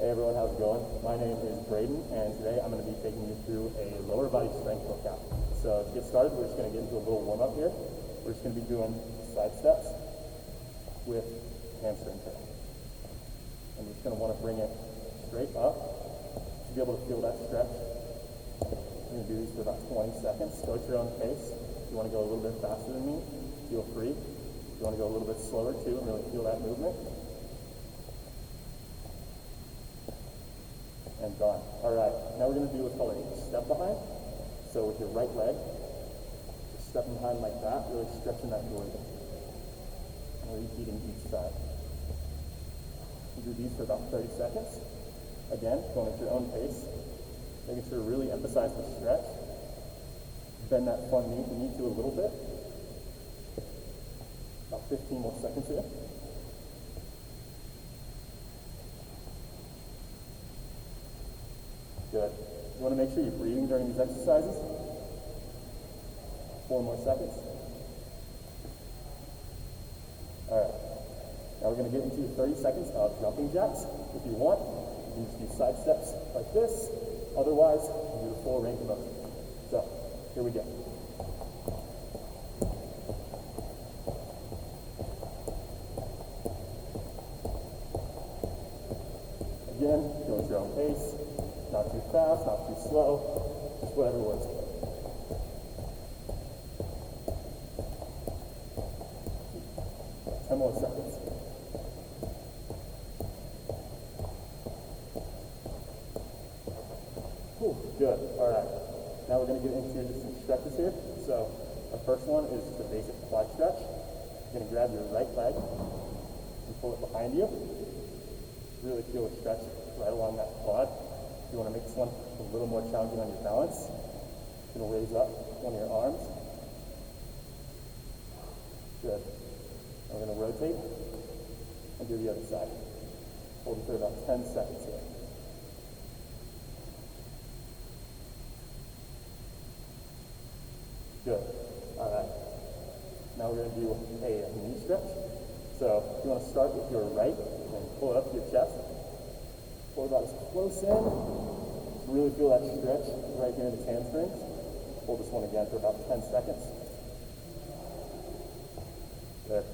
Hey everyone, how's it going? My name is Braedyn, and today I'm going to be taking you through a lower body strength workout. So to get started, we're just going to get into a little warm up here. We're just going to be doing side steps with hamstring curl. And you're just going to want to bring it straight up to be able to feel that stretch. We're going to do these for about 20 seconds. Go at your own pace. If you want to go a little bit faster than me, feel free. If you want to go a little bit slower too and really feel that movement. And done. Alright, now we're going to do what's called a step behind. So with your right leg, just stepping behind like that, really stretching that glute. And repeating each side. You do these for about 30 seconds. Again, going at your own pace. Making sure to really emphasize the stretch. Bend that front knee if you need to a little bit. About 15 more seconds here. Good. You want to make sure you're breathing during these exercises. 4 more seconds. Alright. Now we're going to get into 30 seconds of jumping jacks. If you want, you can just do side steps like this. Otherwise, you can do the full range of motion. So, here we go. Again, go at your own pace. Not too fast, not too slow, just whatever works. 10 more seconds. Whew, good. All right. Now we're going to get into just some stretches here. So our first one is just a basic quad stretch. You're going to grab your right leg and pull it behind you. Really feel a stretch right along that quad. If you want to make this one a little more challenging on your balance, you're going to raise up one of your arms. Good. Now we're going to rotate and do the other side. Hold it for about 10 seconds here. Good. All right. Now we're going to do a knee stretch. So you want to start with your right and pull it up to your chest. Pull it about as close in. Just really feel that stretch right here in the hamstrings. Hold this one again for about 10 seconds. Good.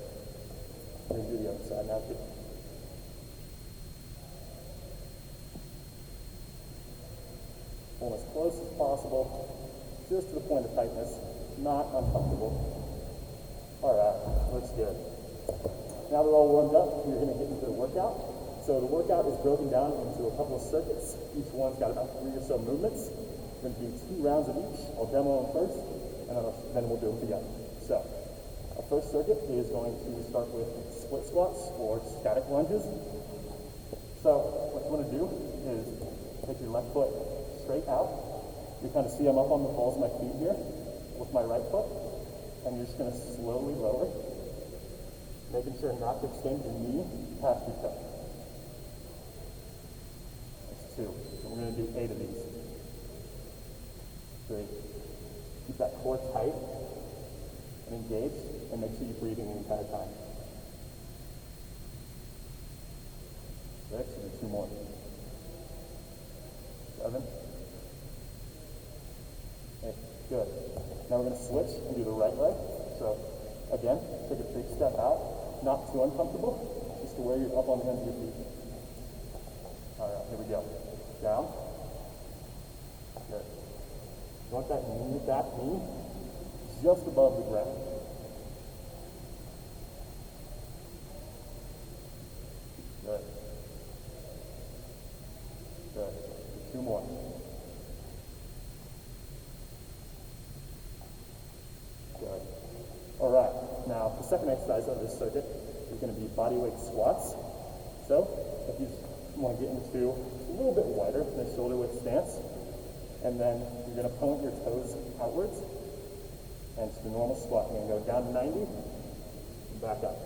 We're going to do the other side now too. Pull as close as possible, just to the point of tightness, not uncomfortable. All right, looks good. Now they're all warmed up, we're going to get into the workout. So the workout is broken down into a couple of circuits. Each one's got about 3 or so movements. We're going to do 2 rounds of each. I'll demo them first, and then we'll do them together. So our first circuit is going to start with split squats or static lunges. So what you want to do is take your left foot straight out. You kind of see I'm up on the balls of my feet here with my right foot, and you're just going to slowly lower, making sure not to extend your knee past your toe. 2. So we're going to do 8 of these. 3. Keep that core tight and engaged, and make sure you're breathing the entire time. 6, and 2 more. 7. 8. Good. Now we're going to switch and do the right leg. So again, take a big step out, not too uncomfortable, just to where you're up on the ends of your feet. All right, here we go. Down. Good. You want that knee, back knee, just above the ground. Good. Good. 2 more. Good. All right. Now, the second exercise of this circuit is going to be bodyweight squats. So, if you want to get into a little bit wider than a shoulder width stance, and then you're going to point your toes outwards, and it's the normal squat. You're going to go down to 90, and back up.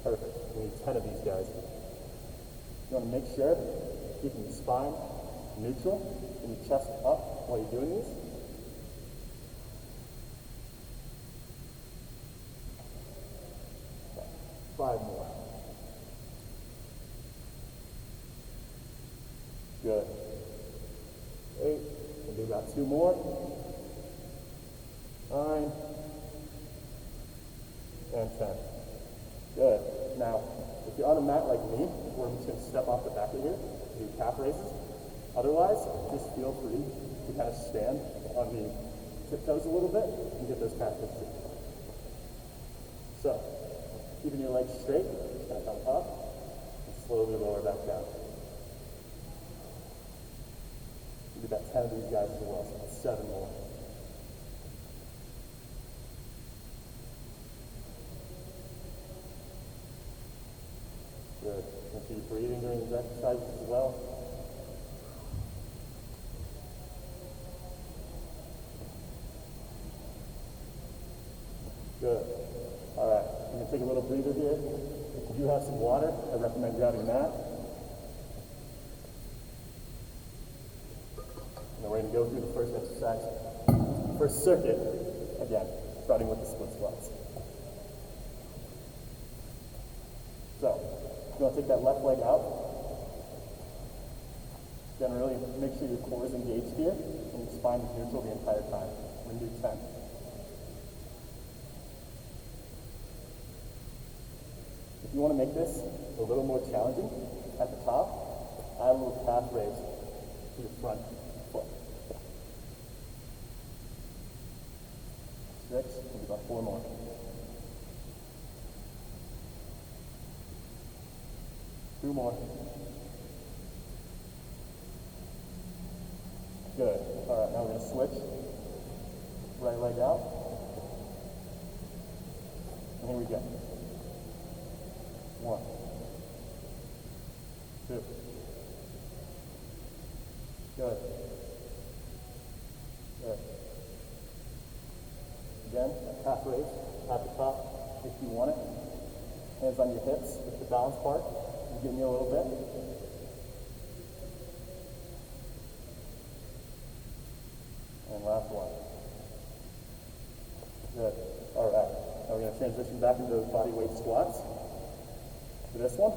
Perfect. We need 10 of these guys. You want to make sure keeping your spine neutral and your chest up while you're doing these. 5 more. Good. 8. We'll do about 2 more. 9. And 10. Good. Now, if you're on a mat like me, we're just going to step off the back of here, do calf raises. Otherwise, just feel free to kind of stand on the tiptoes a little bit and get those calf raises. So, keeping your legs straight, just kind of come up and slowly lower back down. We did about 10 of these guys as well, so that's 7 more. Good. Make sure you're breathing during these exercises as well. Good. All right. I'm going to take a little breather here. If you do have some water, I recommend grabbing that. And then we're going to go through the first exercise. First circuit, again, starting with the split squats. So, you're going to take that left leg out. Generally, make sure your core is engaged here and your spine is neutral the entire time. We're going to do 10. If you want to make this a little more challenging, at the top, add a little calf raise to your front foot. 6, we'll do about 4 more. Two more. Good. All right, now we're going to switch. Right leg out. And here we go. 1, 2. Good. Good. Again, a calf raise at the top if you want it. Hands on your hips with the balance part. Give me a little bit. And last one. Good. All right. Now we're going to transition back into those body weight squats. For this one,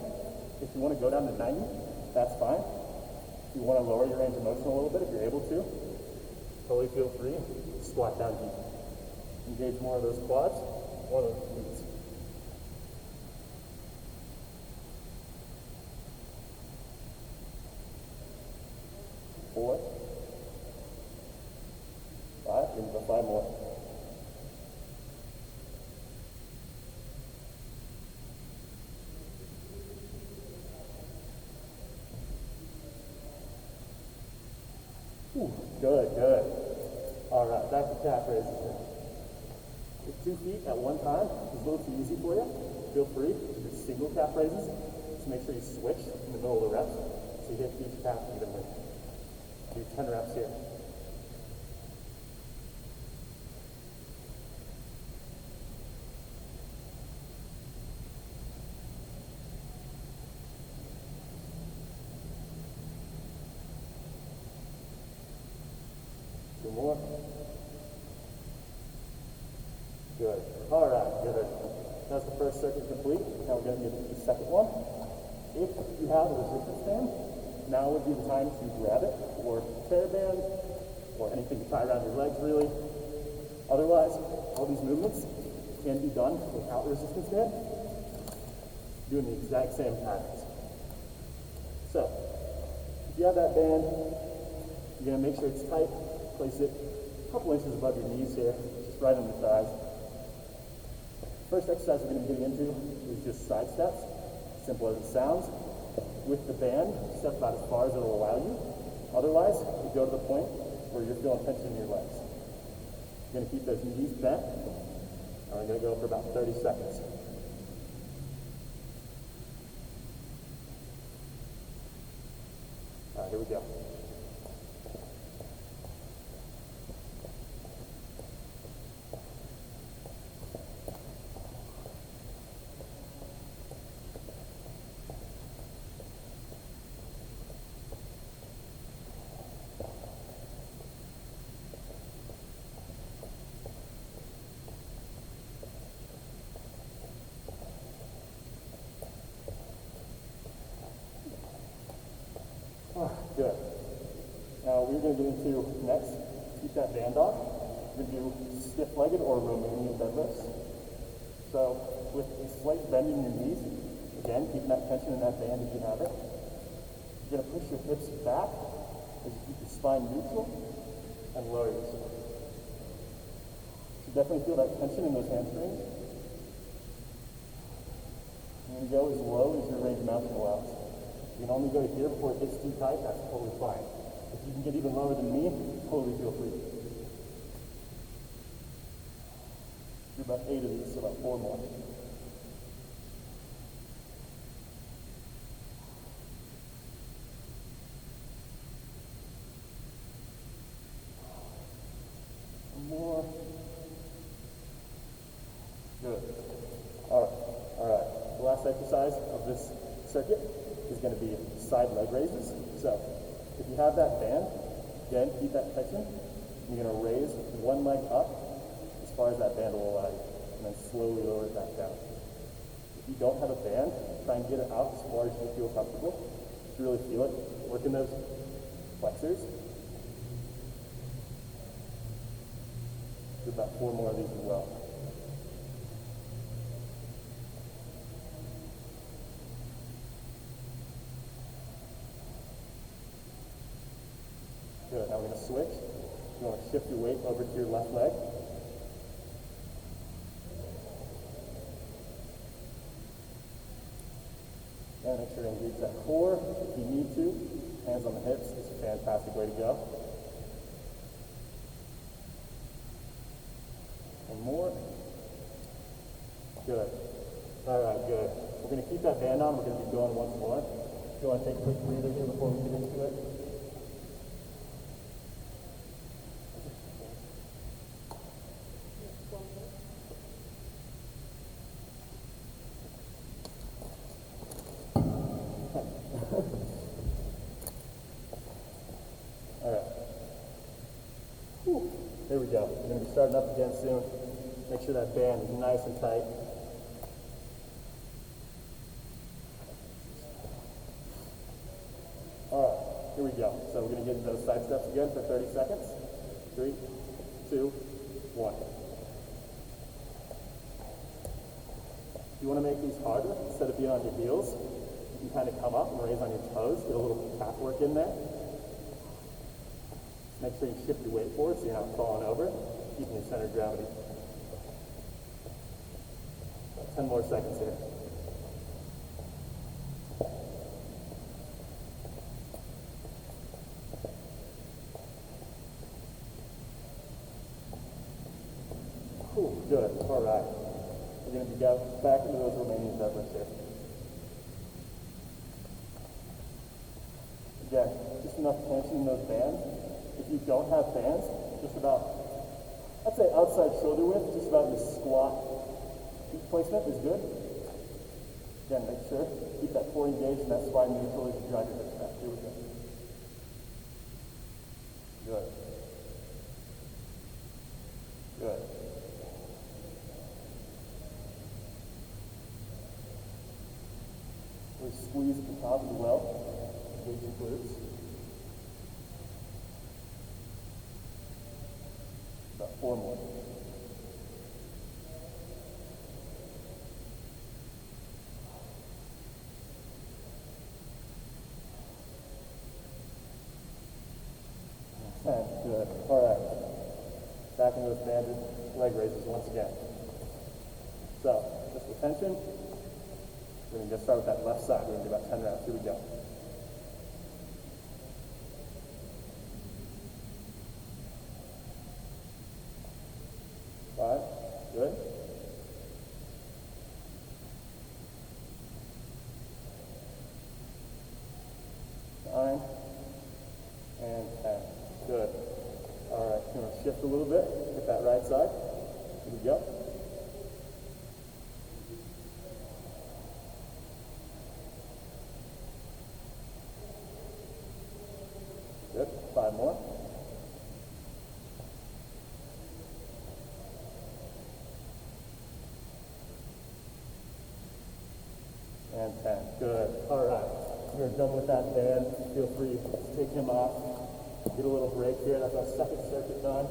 if you want to go down to 90, that's fine. If you want to lower your range of motion a little bit, if you're able to, totally feel free. Squat down deep. Engage more of those quads, more of those glutes. 4, 5, give me about 5 more. Ooh, good, good. All right, back to calf raises. If 2 feet at one time is a little too easy for you, feel free to do single calf raises. Just make sure you switch in the middle of the reps so you hit each calf evenly. Do 10 reps here. Two more. Good. All right, good. That's the first circuit complete. Now we're going to get the second one. If you have a resistance band, now would be the time to grab it, or tear band, or anything to tie around your legs, really. Otherwise, all these movements can be done without a resistance band, doing the exact same patterns. So, if you have that band, you're going to make sure it's tight. Place it a couple inches above your knees here, just right on the thighs. First exercise we're going to be getting into is just side steps, simple as it sounds. With the band, step about as far as it will allow you. Otherwise, you go to the point where you're feeling tension in your legs. You're going to keep those knees bent, and we're going to go for about 30 seconds. All right, here we go. Oh, good. going to get into next, keep that band on. We're going to do stiff-legged or Romanian deadlifts. So with a slight bend in your knees, again, keeping that tension in that band if you have it. You're going to push your hips back as you keep your spine neutral and lower yourself. So definitely feel that tension in those hamstrings. You're going to go as low as your range of motion allows. You can only go to here before it gets too tight, that's totally fine. If you can get even lower than me, totally feel free. Do about 8 of these, so about 4 more. More. Good. All right. The last exercise of this circuit is going to be side leg raises. So if you have that band, again, keep that tension. You're going to raise one leg up as far as that band will allow you, and then slowly lower it back down. If you don't have a band, try and get it out as far as you feel comfortable. Just really feel it. Work in those flexors. Do about 4 more of these as well. Good. Now we're going to switch. You want to shift your weight over to your left leg. And make sure you engage that core. If you need to, hands on the hips is a fantastic way to go. One more. Good. All right, good. We're going to keep that band on. We're going to be going once more. If you want to take a quick breather here before we get into it. All right. Whew. There we go. We're going to be starting up again soon. Make sure that band is nice and tight. All right, here we go. So we're going to get into those side steps again for 30 seconds. 3, 2, 1. If you want to make these harder, instead of being on your heels, you can kind of come up and raise on your toes, get a little calf work in there. Make sure you shift your weight forward so you're not falling over, keeping your center of gravity. 10 more seconds here. Cool, good, all right. We're going to be back into those Romanian deadlifts here. Again, just enough tension in those bands. If you don't have bands, just about, I'd say outside shoulder width, just about your squat feet placement is good. Again, make sure, keep that core engaged and that spine neutral as you drive your hips back. Here we go. Good. Good. Really squeeze at the top as well. Engage your glutes. About 4 more. Good. All right. Back into those banded leg raises once again. So, just with tension, we're going to start with that left side. We're going to do about 10 rounds. Here we go. Five. Good. 9 and 10. Good. All right, going to shift a little bit, hit that right side. Here we go. Good. 5 more. And 10. Good. All right. We're done with that band. Feel free to take him off. Get a little break here. That's our second circuit done.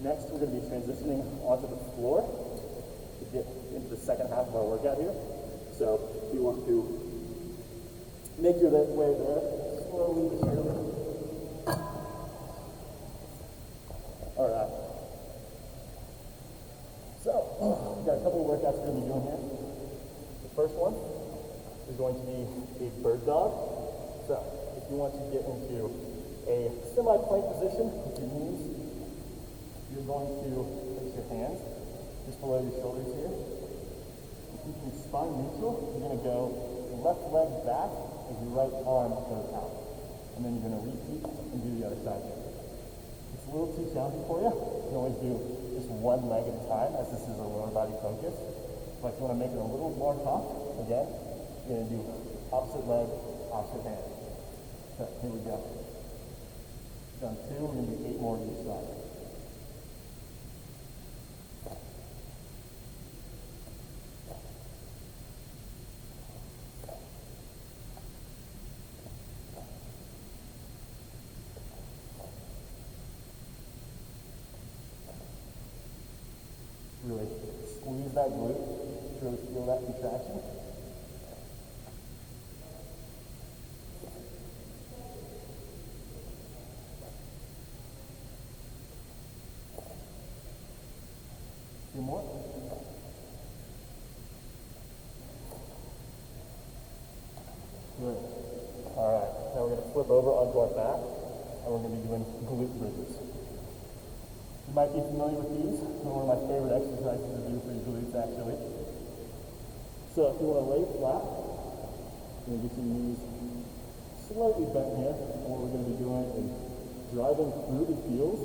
Next, we're going to be transitioning onto the floor to get into the second half of our workout here. So if you want to make your way there, slowly but surely. All right. So, we've got a couple of workouts we're going to be doing here. The first one is going to be a bird dog. So, if you want to get into a semi-plank position with your knees, you're going to place your hands just below your shoulders here. Keep your spine neutral. You're going to go your left leg back as your right arm goes out. And then you're going to repeat and do the other side here. It's a little too challenging for you. You can always do just one leg at a time, as this is a lower body focus. But if you want to make it a little more tough, again, you're going to do opposite leg, opposite hand. So here we go. Done 2, we're going to do 8 more each side. Really squeeze that glute, really feel that contraction. Two more. Good. All right, now we're going to flip over onto our back, and we're going to be doing glute bruises. You might be familiar with these. They're one of my favorite exercises to do for your glutes, actually. So if you want to lay flat, you're going to get your knees slightly bent here. And what we're going to be doing is driving through the heels,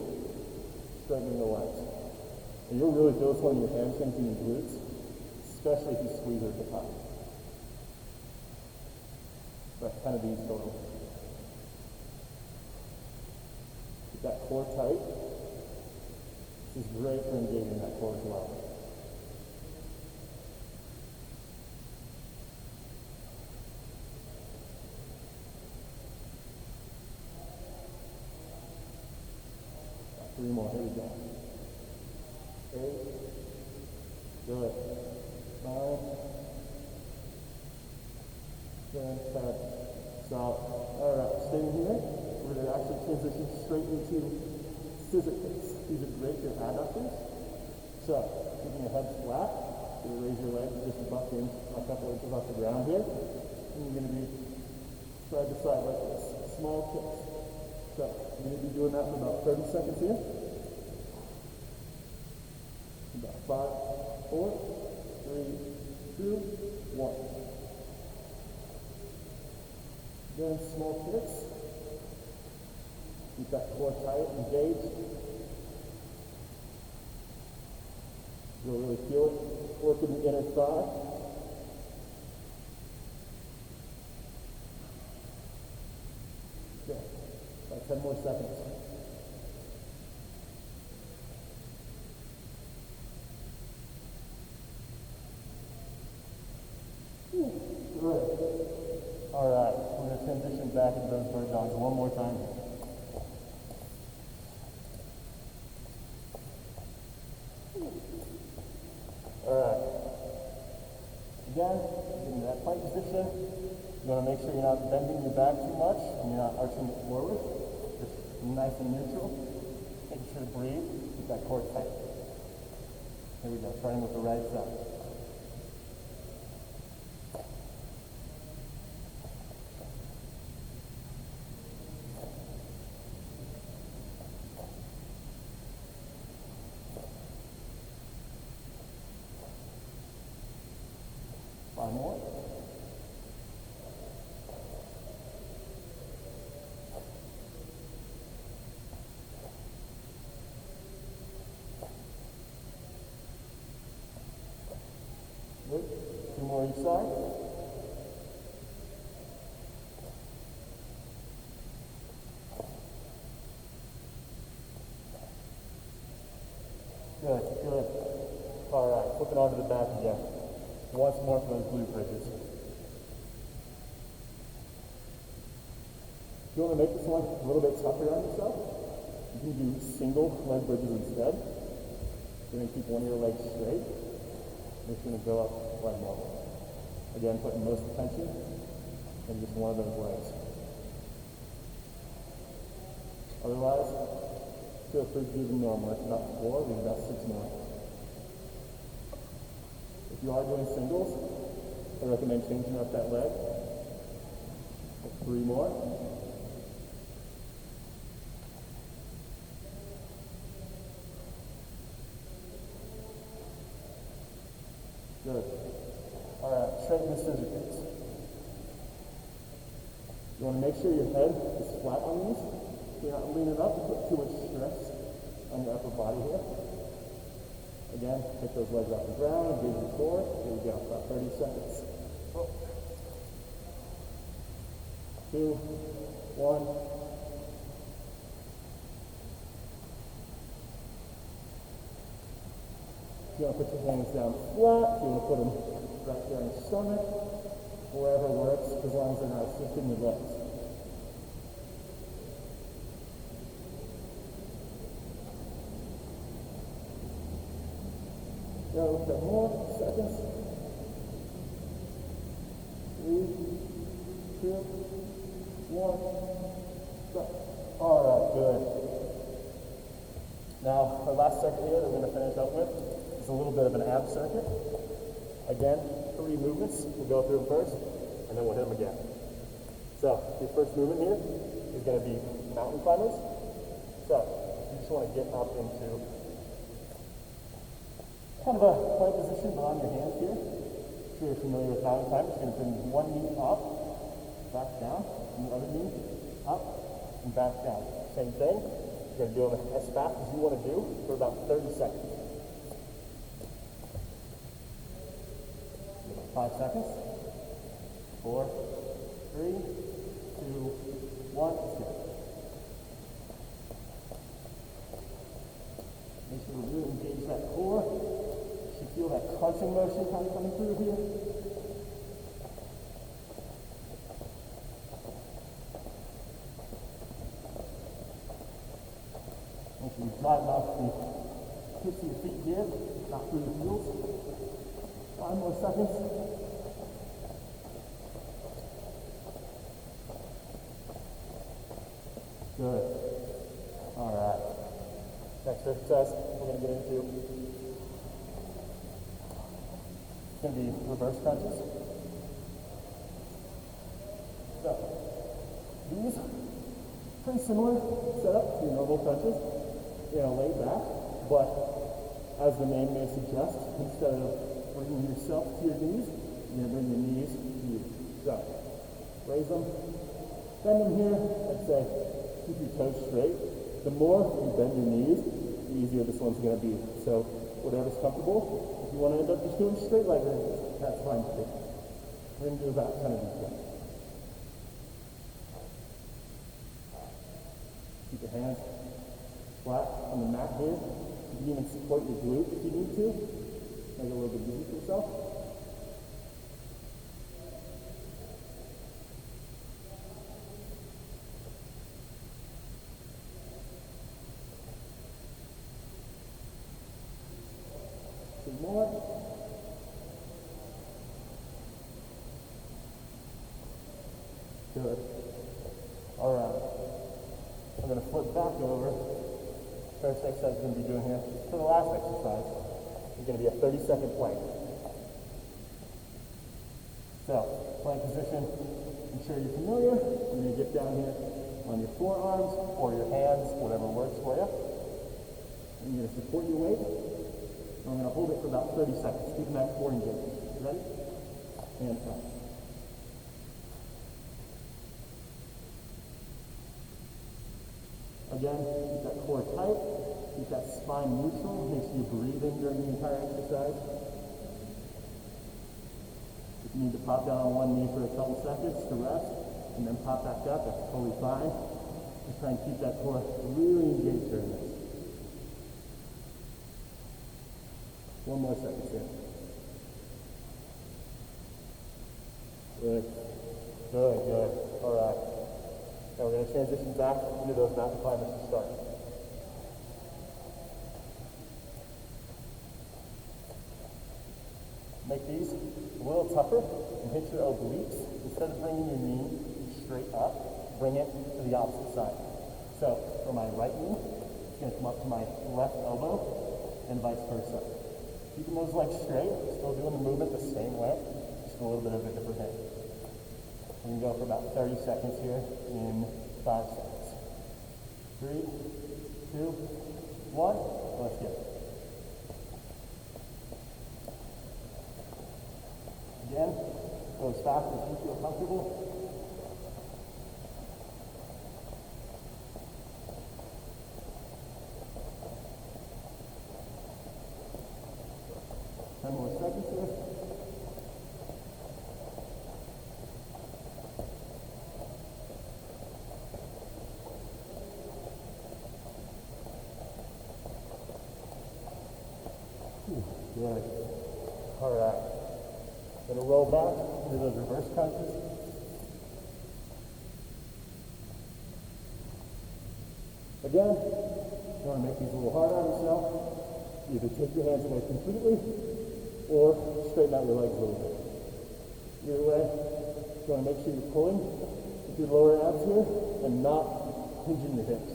straightening the legs. And you'll really feel this one in your hamstrings and your glutes, especially if you squeeze it at the top. But kind of these total. Keep that core tight. This is great for engaging that core as well. Got 3 more. Here we go. 8. Good. 9. 10. Stop. All right. Staying here. We're going to actually transition straight into scissor kicks. These are great for adductors. So, keeping your head flat, you're going to raise your legs just a couple inches off the ground here. And you're going to be side to side like this. Small kicks. So, you're going to be doing that for about 30 seconds here. About 5, 4, 3, 2, 1. Then small kicks. Keep that core tight, engaged. You'll really feel it. Working the inner thigh. Okay, about 10 more seconds. Good. All right, we're going to transition back into those bird dogs one more time. Alright. Again, get into that plank position. You want to make sure you're not bending your back too much and you're not arching it forward. Just nice and neutral. Making sure to breathe. Keep that core tight. Here we go. Starting with the right side. Five more. Good. 2 more each side. Good, good. All right, flipping onto the back again. Once more for those glute bridges. If you want to make this one a little bit tougher on yourself, you can do single leg bridges instead. You're going to keep one of your legs straight. You're just going to go up leg level. Again, putting most attention in just one of those legs. Otherwise, feel free to do the normal. If not 4, leave about 6 more. If you are doing singles, I recommend changing up that leg. 3 more. Good. All right, straighten the scissor kicks. You want to make sure your head is flat on these. You're not leaning up and put too much stress on your upper body here. Again, pick those legs off the ground, engage your core. Here we go, about 30 seconds. 2, 1. If you want to put your hands down flat, if you want to put them right there on your stomach, wherever works, as long as they're not assisting your legs. Got a little bit more seconds. 3, 2, 1. Go. All right, good. Now, our last circuit here that we're going to finish up with is a little bit of an ab circuit. Again, 3 movements. We'll go through them first, and then we'll hit them again. So, your first movement here is going to be mountain climbers. So, you just want to get up into kind of a plank position, but on your hands here. I'm sure you're familiar with mountain climbers. You're going to bring one knee up, back down, and the other knee up, and back down. Same thing. You're going to do them as fast as you want to do for about 30 seconds. 5 seconds. 4, 3, 2, 1. Let's go. Make sure to really engage that core. You should feel that crunching motion kind of coming through here. Make sure you drive off the tips of your feet here, not through the heels. 5 more seconds. Good. All right. Next exercise we're going to get into is going to be reverse crunches. So, these pretty similar setup to your normal crunches. You're going to lay back, but as the name may suggest, instead of bringing yourself to your knees, you're going to bring your knees to you. So, raise them, bend them here, and say, keep your toes straight. The more you bend your knees, the easier this one's going to be. So, whatever's comfortable. If you want to end up just doing straight leg raises, that's fine too. We're going to do about 10 of these ones. Keep your hands flat on the mat here. You can even support your glute if you need to. Make it a little bit easier for yourself. Two more. Good. All right. I'm going to flip back over. First exercise we're going to be doing here for the last exercise is going to be a 30-second plank. So, plank position, I'm sure you're familiar. You're going to get down here on your forearms or your hands, whatever works for you. And you're going to support your weight. I'm going to hold it for about 30 seconds, keeping that core engaged. Ready? And up. Again, keep that core tight, keep that spine neutral, make sure you breathe in during the entire exercise. If you need to pop down on one knee for a couple seconds to rest, and then pop back up, that's totally fine. Just try and keep that core really engaged during this. 1 more second here. Good. Good, good. All right. Now we're going to transition back into those mountain climbers to start. Make these a little tougher and hit your obliques. Instead of bringing your knee straight up, bring it to the opposite side. So for my right knee, it's going to come up to my left elbow and vice versa. Keeping those legs straight, still doing the movement the same way, just a little bit of a different hit. We can go for about 30 seconds here in 5 seconds. 3, 2, 1, let's go. Again, go as fast as you feel comfortable. Ten more seconds here. Good. All right. Gonna roll back into those reverse crunches. Again, you want to make these a little hard on yourself. Either take your hands away completely or straighten out your legs a little bit. Either way, you want to make sure you're pulling with your lower abs here and not hinging your hips.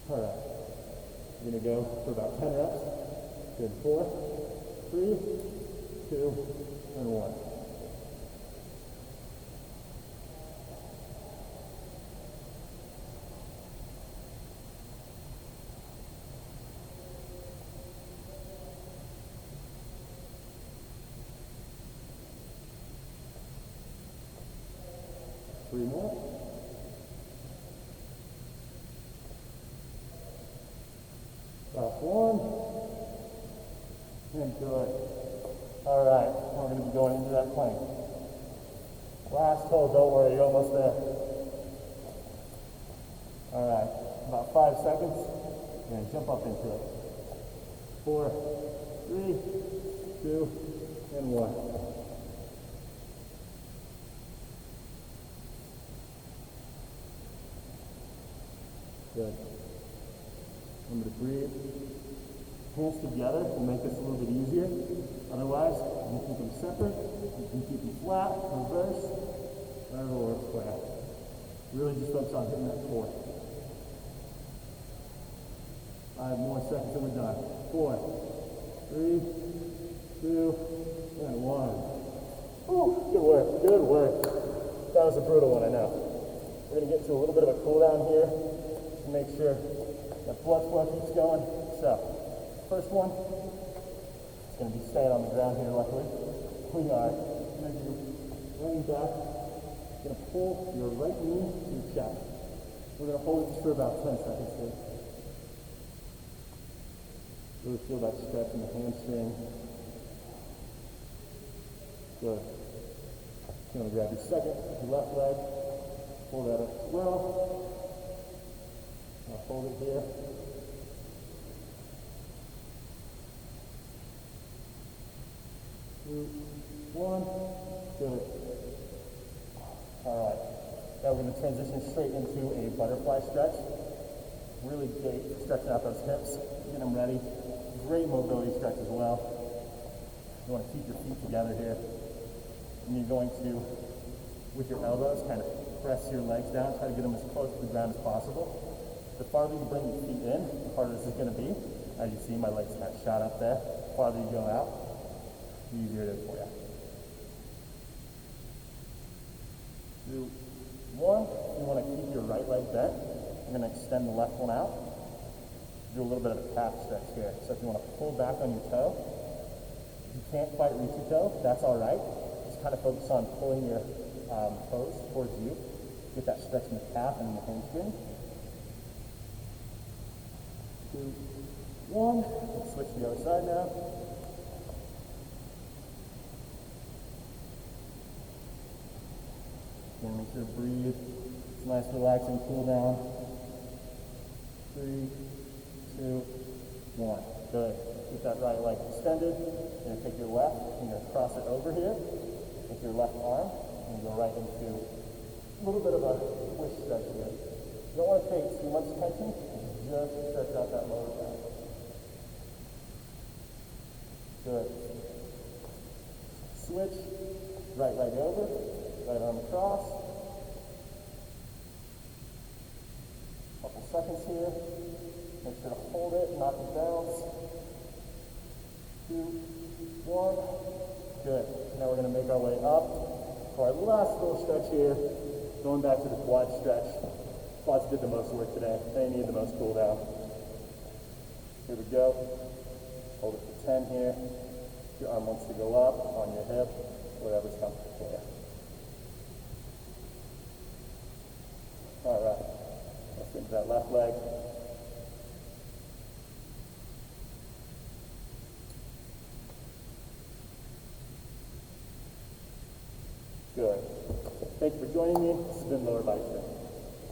All right. You're going to go for about 10 reps. Good. 4, 3, 2, and 1. Three more. Last one. And good. All right, we're going to be going into that plank. Last hold, don't worry, you're almost there. All right, about 5 seconds, and jump up into it. 4, 3, 2, and 1. Good. Remember to breathe. Hands together will make this a little bit easier. Otherwise, you can keep them separate, you can keep them flat, reverse, whatever works for you. Really just focus on hitting that core. 5 more seconds and we're done. 4, 3, 2, and 1. Ooh, good work, good work. That was a brutal one, I know. We're going to get to a little bit of a cool down here to make sure that blood flow keeps going. So, first one, it's going to be staying on the ground here, luckily. We are going to do leaning back. You're going to pull your right knee to your chest. We're going to hold it for about 10 seconds here. Really feel that stretch in the hamstring. Good. You're going to grab your second, your left leg, pull that up as well. Now hold it here. 2, 1, good. All right, now we're going to transition straight into a butterfly stretch. Really great stretching out those hips, getting them ready. Great mobility stretch as well. You want to keep your feet together here. And you're going to, with your elbows, kind of press your legs down, try to get them as close to the ground as possible. The farther you bring your feet in, the harder this is going to be. As you see, my legs kind of shot up there. The farther you go out, the easier it is for you. 2, 1. You want to keep your right leg bent. You're going to extend the left one out. Do a little bit of a calf stretch here. So if you want to pull back on your toe, if you can't quite reach your toe, that's all right. Just kind of focus on pulling your toes towards you. Get that stretch in the calf and in the hamstring. 2, 1. Let's switch to the other side now. And make sure to breathe. It's a nice relaxing cool down. 3, 2, 1. Good. Keep that right leg extended. You're going to take your left, and you're going to cross it over here with your left arm, and go right into A little bit of a twist stretch here. You don't want to take too much tension, just stretch out that lower back. Good. Switch, right leg over, right arm across. Couple seconds here. Make sure to hold it, not to bounce. 2, 1. Good. Now we're going to make our way up for our last little stretch here. Going back to the quad stretch. Quads did the most work today. They need the most cool down. Here we go. Hold it for 10 here. Your arm wants to go up on your hip, whatever's comfortable for you. All right. Let's get into that left leg. Good. Thank you for joining me. This has been Lower Body Strength.